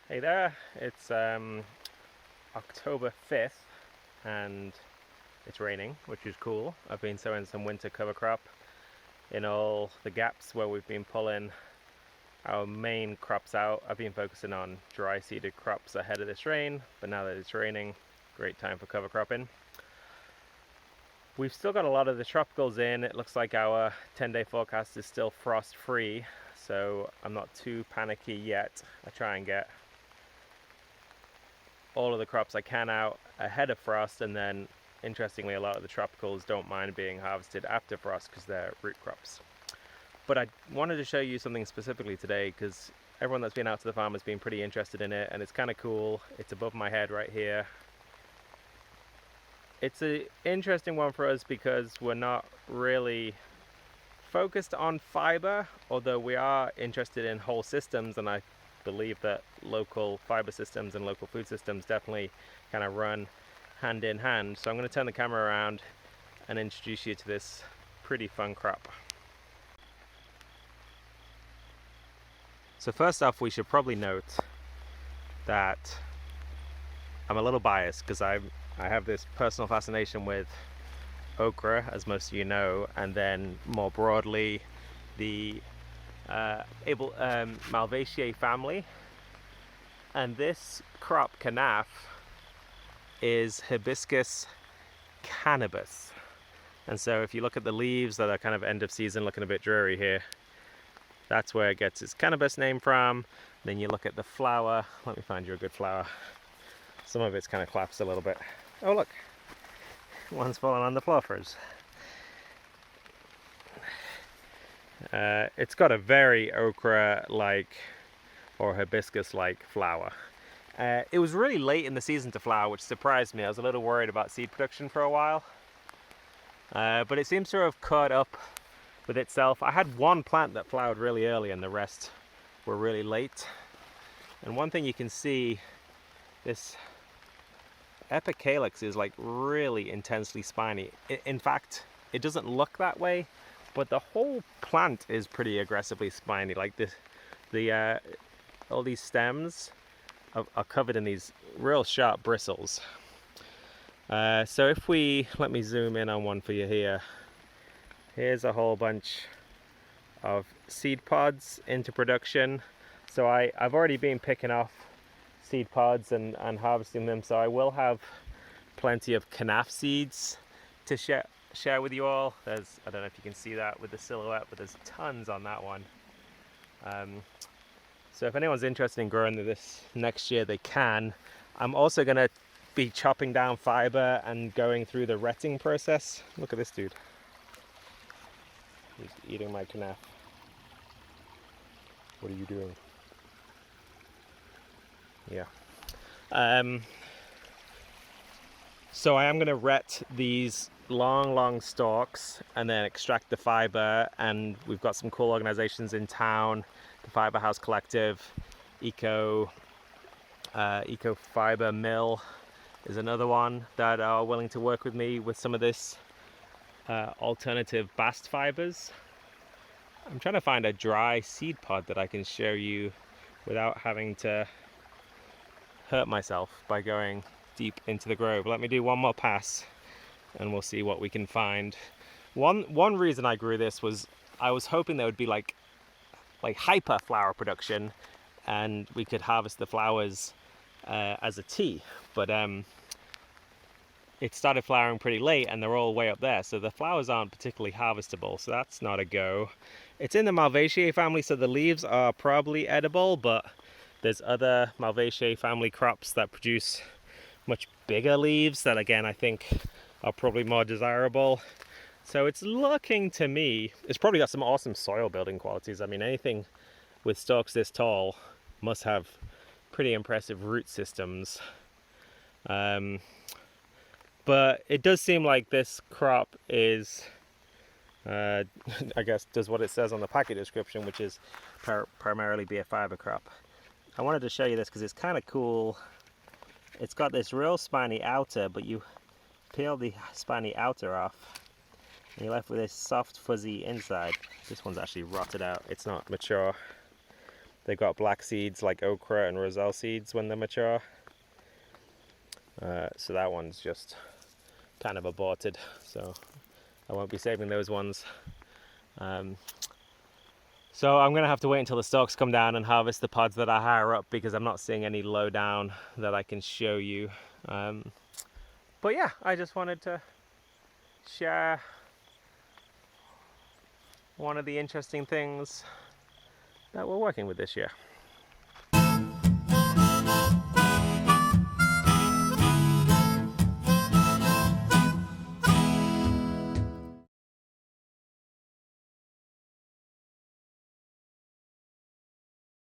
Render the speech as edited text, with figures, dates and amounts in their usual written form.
Hey there, it's October 5th and it's raining, which is cool. I've been sowing some winter cover crop in all the gaps where we've been pulling our main crops out. I've been focusing on dry seeded crops ahead of this rain, but now that it's raining, great time for cover cropping. We've still got a lot of the tropicals in. It looks like our 10-day forecast is still frost free, so I'm not too panicky yet. I try and get all of the crops I can out ahead of frost, and then interestingly a lot of the tropicals don't mind being harvested after frost because they're root crops. But I wanted to show you something specifically today because everyone that's been out to the farm has been pretty interested in it, and it's kind of cool. It's above my head right here. It's an interesting one for us because we're not really focused on fiber, although we are interested in whole systems, and I believe that local fiber systems and local food systems definitely kind of run hand in hand. So I'm going to turn the camera around and introduce you to this pretty fun crop. So first off, we should probably note that I'm a little biased because I have this personal fascination with okra, as most of you know, and then more broadly the Malvaceae family. And this crop, Kenaf, is Hibiscus cannabis. And so if you look at the leaves that are kind of end of season looking a bit dreary here, that's where it gets its cannabis name from. Then you look at the flower. Let me find you a good flower. Some of it's kind of collapsed a little bit. Oh look, one's fallen on the floor for us. It's got a very okra-like or hibiscus-like flower. It was really late in the season to flower, which surprised me. I was a little worried about seed production for a while. But it seems to have caught up with itself. I had one plant that flowered really early and the rest were really late. And one thing you can see, this epicalyx is like really intensely spiny. In fact, it doesn't look that way, but the whole plant is pretty aggressively spiny. Like all these stems are covered in these real sharp bristles. So if let me zoom in on one for you here. Here's a whole bunch of seed pods into production. So I've already been picking off seed pods and harvesting them, so I will have plenty of Kenaf seeds to share with you all. I don't know if you can see that with the silhouette, but there's tons on that one. So if anyone's interested in growing this next year, they can. I'm also going to be chopping down fiber and going through the retting process. Look at this dude. He's eating my Kenaf. What are you doing? Yeah. So I am going to ret these long stalks and then extract the fiber, and we've got some cool organizations in town. The Fiber House Collective, Eco Fiber Mill is another one that are willing to work with me with some of this alternative bast fibers. I'm trying to find a dry seed pod that I can show you without having to hurt myself by going deep into the grove. Let me do one more pass and we'll see what we can find. One reason I grew this was I was hoping there would be like hyper flower production and we could harvest the flowers as a tea, but it started flowering pretty late and they're all way up there, so the flowers aren't particularly harvestable, so that's not a go. It's in the Malvaceae family, so the leaves are probably edible, but there's other Malvaceae family crops that produce much bigger leaves that again I think are probably more desirable. So it's looking to me, it's probably got some awesome soil building qualities. I mean, anything with stalks this tall must have pretty impressive root systems. But it does seem like this crop is, I guess, does what it says on the packet description, which is primarily be a fiber crop. I wanted to show you this because it's kind of cool. It's got this real spiny outer, but you peel the spiny outer off and you're left with this soft fuzzy inside. This one's actually rotted out, it's not mature. They've got black seeds like okra and roselle seeds when they're mature. So that one's just kind of aborted, so I won't be saving those ones. So I'm going to have to wait until the stalks come down and harvest the pods that are higher up, because I'm not seeing any low down that I can show you. But yeah, I just wanted to share one of the interesting things that we're working with this year.